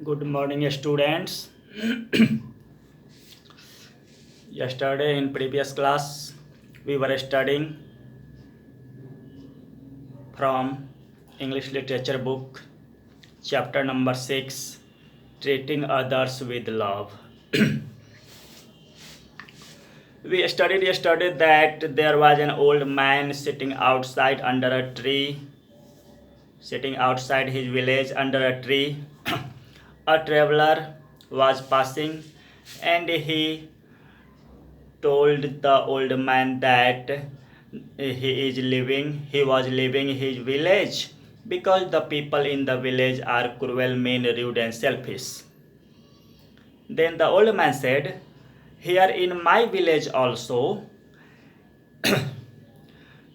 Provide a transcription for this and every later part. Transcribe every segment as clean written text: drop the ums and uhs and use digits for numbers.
Good morning, students. Yesterday in previous class, we were studying from English literature book, chapter number 6, treating others with love. We studied yesterday that there was an old man sitting outside under a tree, sitting outside his village under a tree. A traveler was passing and he told the old man that he was leaving his village because the people in the village are cruel, mean, rude, and selfish. Then the old man said, here in my village also,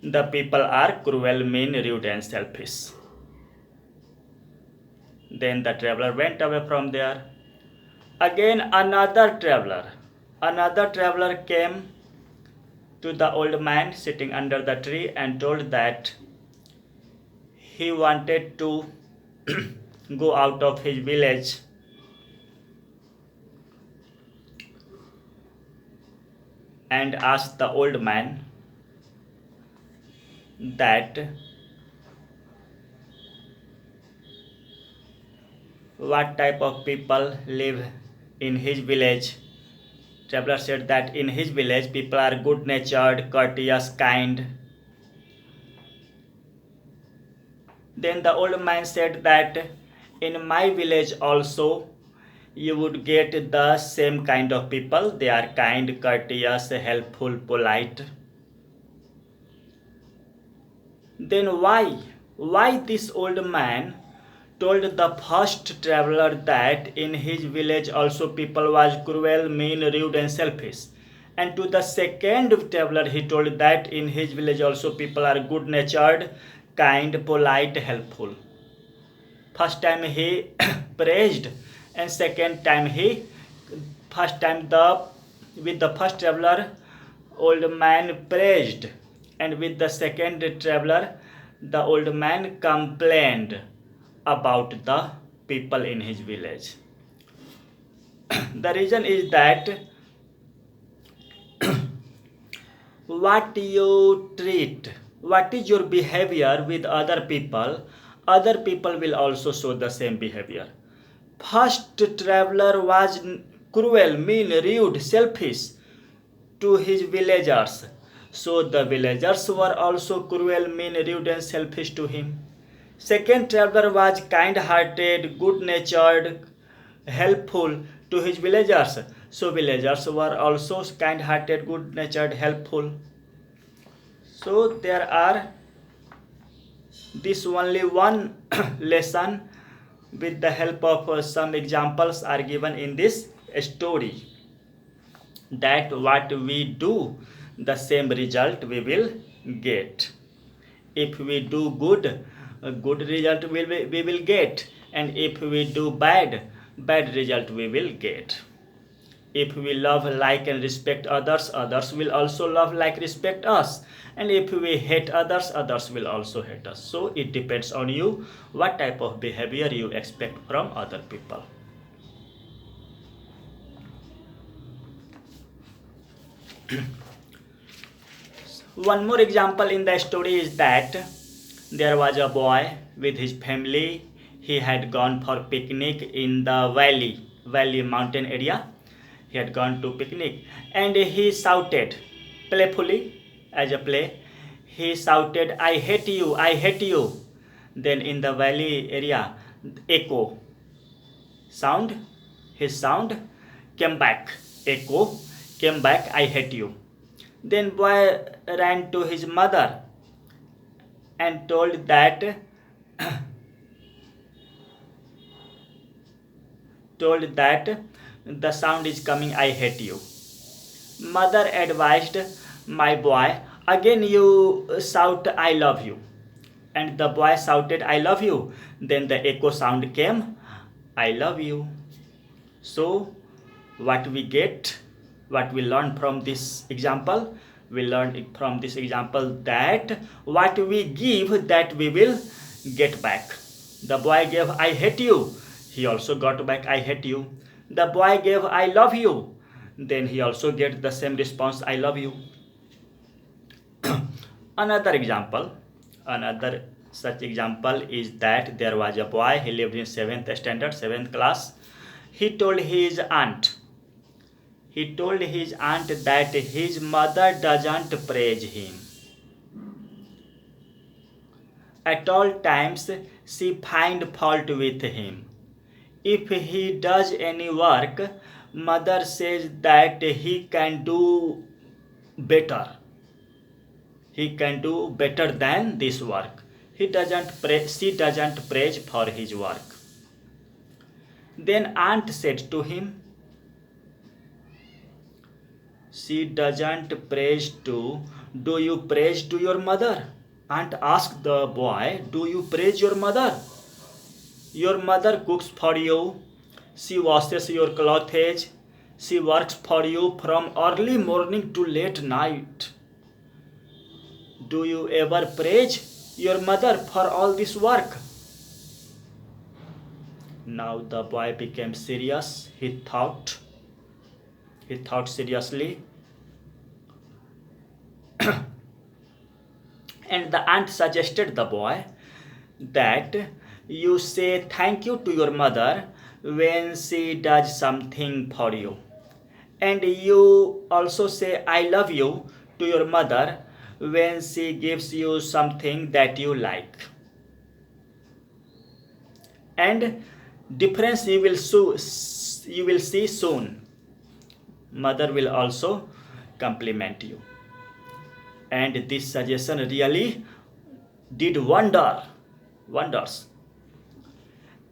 the people are cruel, mean, rude, and selfish. Then the traveler went away from there. Again, another traveler came to the old man sitting under the tree and told that he wanted to go out of his village and asked the old man that what type of people live in his village. Traveler said that in his village people are good natured, courteous, kind. Then the old man said that in my village also you would get the same kind of people. They are kind, courteous, helpful, polite. Then why this old man told the first traveler that in his village also people was cruel, mean, rude, and selfish, and to the second traveler he told that in his village also people are good natured, kind, polite, helpful. First time he praised, and second time with the first traveler old man praised, and with the second traveler the old man complained about the people in his village. The reason is that what you treat, what is your behavior with other people will also show the same behavior. First traveler was cruel, mean, rude, selfish to his villagers, so the villagers were also cruel, mean, rude, and selfish to him. Second traveler was kind-hearted, good-natured, helpful to his villagers, so villagers were also kind-hearted, good-natured, helpful. So there are this only one lesson with the help of some examples are given in this story, that what we do the same result we will get. If we do good, a good result we will get, and if we do bad result we will get. If we love, like, and respect others, others will also love, like, respect us, and if we hate others, others will also hate us. So it depends on you what type of behavior you expect from other people. One more example in the story is that there was a boy with his family. He had gone for picnic in the valley mountain area. He had gone to picnic and he shouted playfully, as a play. He shouted, I hate you, I hate you. Then in the valley area, echo sound, his sound came back, echo came back, I hate you. Then boy ran to his mother and told that the sound is coming, I hate you. Mother advised, my boy, again you shout, I love you. And the boy shouted, I love you. Then the echo sound came, I love you. So what we learn from this example, we learned from this example that what we give, that we will get back. The boy gave, I hate you. He also got back, I hate you. The boy gave, I love you. Then he also get the same response, I love you. Another example, another such example is that there was a boy, he lived in 7th standard, 7th class. He told his aunt that his mother doesn't praise him. At all times she find fault with him. If he does any work, mother says that he can do better. He can do better than this work. She doesn't praise for his work. Then aunt said to him, she doesn't praise to, do you praise to your mother? Aunt asked the boy, do you praise your mother? Your mother cooks for you, she washes your clothes, she works for you from early morning to late night. Do you ever praise your mother for all this work? Now the boy became serious. He thought seriously. And the aunt suggested the boy that you say thank you to your mother when she does something for you. And you also say I love you to your mother when she gives you something that you like. And difference you will see soon. Mother will also compliment you. And this suggestion really did wonders.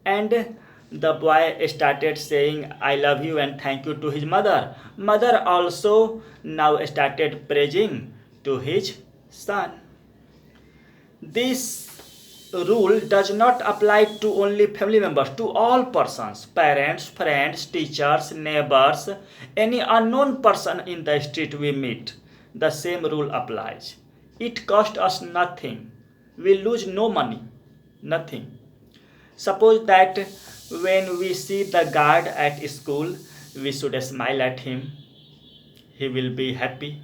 And the boy started saying I love you and thank you to his mother. Mother also now started praising to his son. This rule does not apply to only family members, to all persons, parents, friends, teachers, neighbors, any unknown person in the street we meet. The same rule applies. It costs us nothing. We lose no money, nothing. Suppose that when we see the guard at school, we should smile at him. He will be happy.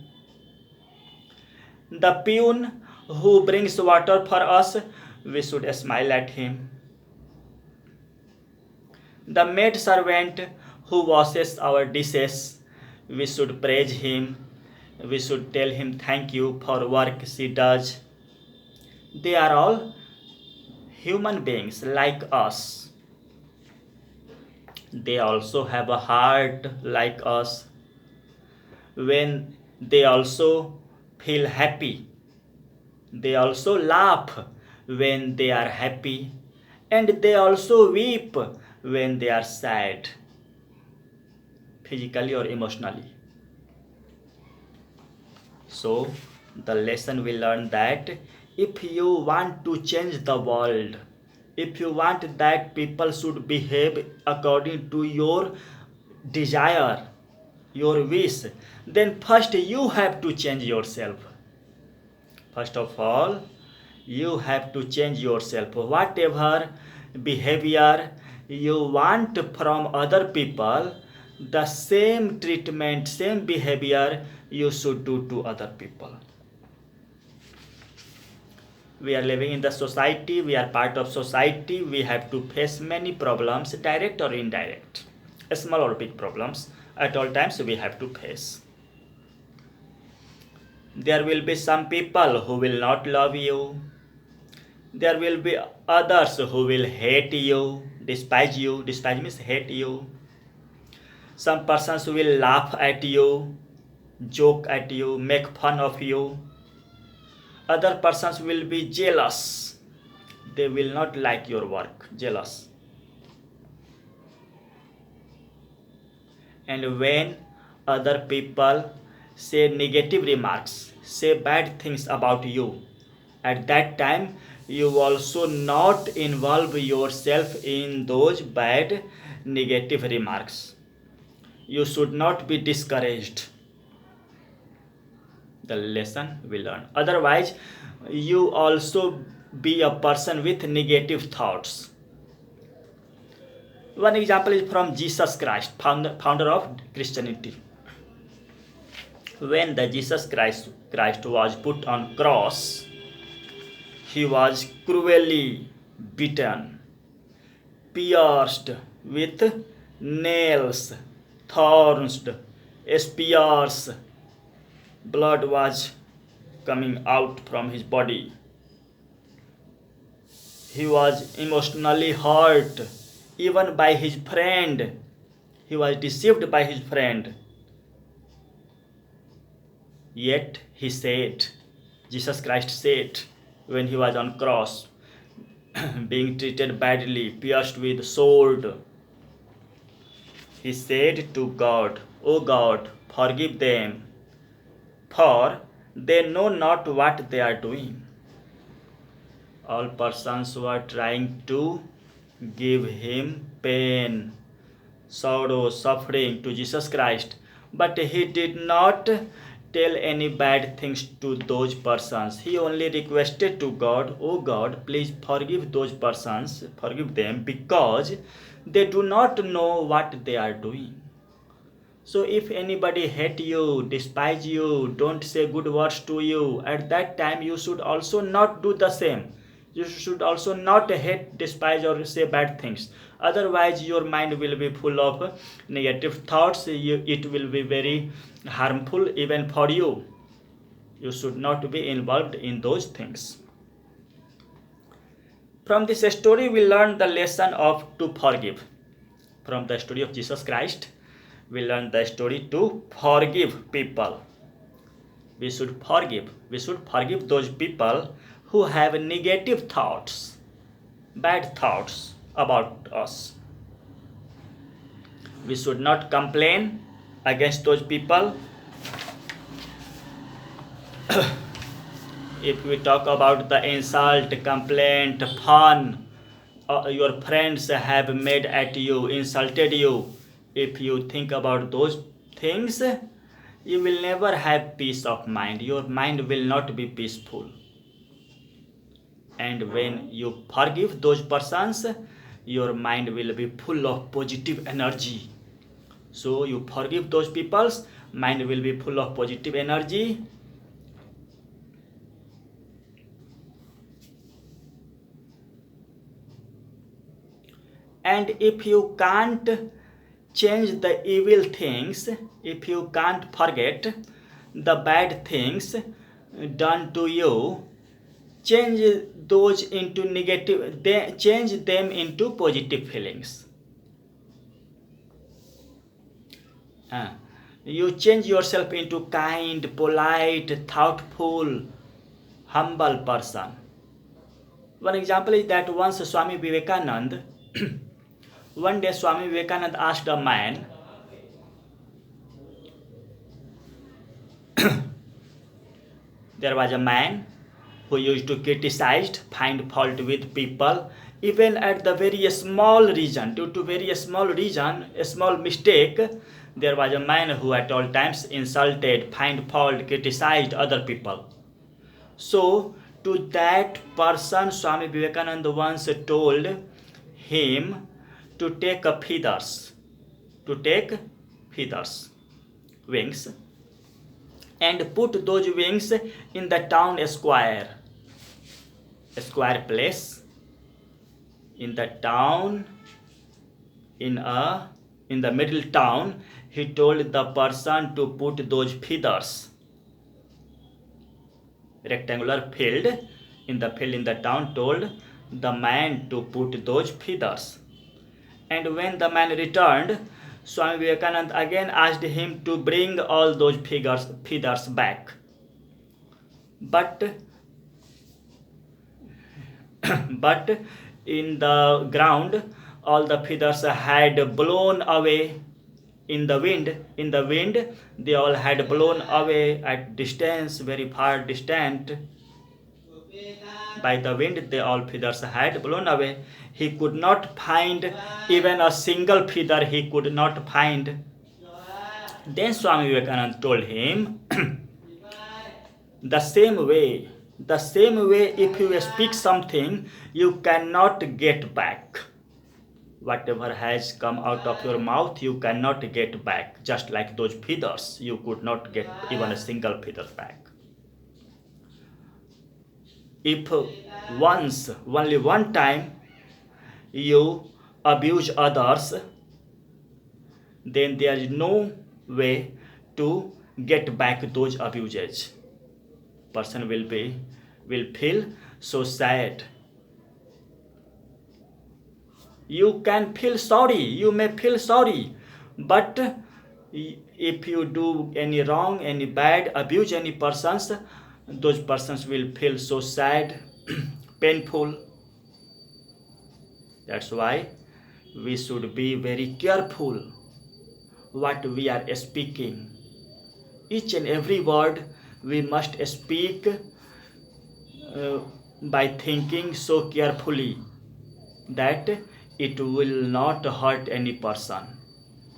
The peon who brings water for us, we should smile at him. The maid servant who washes our dishes, we should praise him. We should tell him thank you for work she does. They are all human beings like us. They also have a heart like us. When they also feel happy, they also laugh when they are happy, and they also weep when they are sad, physically or emotionally. So the lesson we learn that if you want to change the world, if you want that people should behave according to your desire, your wish, then first you have to change yourself. First of all, you have to change yourself. Whatever behavior you want from other people, the same treatment, same behavior you should do to other people. We are living in the society, we are part of society, we have to face many problems, direct or indirect, small or big problems, at all times we have to face. There will be some people who will not love you. There will be others who will hate you, despise you. Despise means hate you. Some persons will laugh at you, joke at you, make fun of you. Other persons will be jealous. They will not like your work, jealous. And when other people say negative remarks, say bad things about you, at that time you also not involve yourself in those bad negative remarks. You should not be discouraged. The lesson we learn. Otherwise, you also be a person with negative thoughts. One example is from Jesus Christ, founder of Christianity. When the Jesus Christ was put on cross, he was cruelly beaten, pierced with nails, thorns, spears. Blood was coming out from his body. He was emotionally hurt, even by his friend. He was deceived by his friend. Yet he said, Jesus Christ said, when he was on cross, being treated badly, pierced with sword, he said to God, O God, forgive them, for they know not what they are doing. All persons were trying to give him pain, sorrow, suffering to Jesus Christ, but he did not tell any bad things to those persons. He only requested to God, O God, please forgive those persons, forgive them, because they do not know what they are doing. So if anybody hate you, despise you, don't say good words to you, at that time you should also not do the same. You should also not hate, despise, or say bad things. Otherwise your mind will be full of negative thoughts. It will be very harmful even for you. You should not be involved in those things. From this story we learn the lesson of to forgive. From the story of Jesus Christ we learn the story to forgive people. We should forgive those people who have negative thoughts, bad thoughts about us. We should not complain against those people. If we talk about the insult, complaint, fun, your friends have made at you, insulted you, if you think about those things, you will never have peace of mind. Your mind will not be peaceful. And when you forgive those persons, your mind will be full of positive energy. So you forgive those people's mind will be full of positive energy. And if you can't change the evil things, if you can't forget the bad things done to you, change those into negative, change them into positive feelings. You change yourself into kind, polite, thoughtful, humble person. One example is that once Swami Vivekananda one day Swami Vivekananda asked a man, there was a man who used to criticize, find fault with people, even at the very small reason. Due to very small reason, a small mistake, there was a man who at all times insulted, find fault, criticized other people. So to that person, Swami Vivekananda once told him to take wings, and put those wings in the town square place in the town, in the middle town. He told the person to put those feathers, rectangular field in the town, told the man to put those feathers. And when the man returned, Swami Vivekananda again asked him to bring all those feathers back. But in the ground, all the feathers had blown away in the wind. They all had blown away at distance, very far distant. By the wind, they all feathers had blown away. He could not find even a single feather. He could not find. Then Swami Vivekananda told him, the same way, if you speak something, you cannot get back. Whatever has come out of your mouth, you cannot get back. Just like those feathers, you could not get even a single feather back. If once, only one time, you abuse others, then there is no way to get back those abuses. Person will feel so sad. You can feel sorry, you may feel sorry, but if you do any wrong, any bad, abuse any persons, those persons will feel so sad, painful. That's why we should be very careful what we are speaking. Each and every word we must speak by thinking so carefully that it will not hurt any person.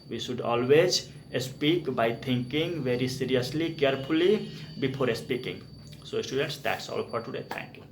We should always speak by thinking very seriously, carefully before speaking. So students, that's all for today. Thank you.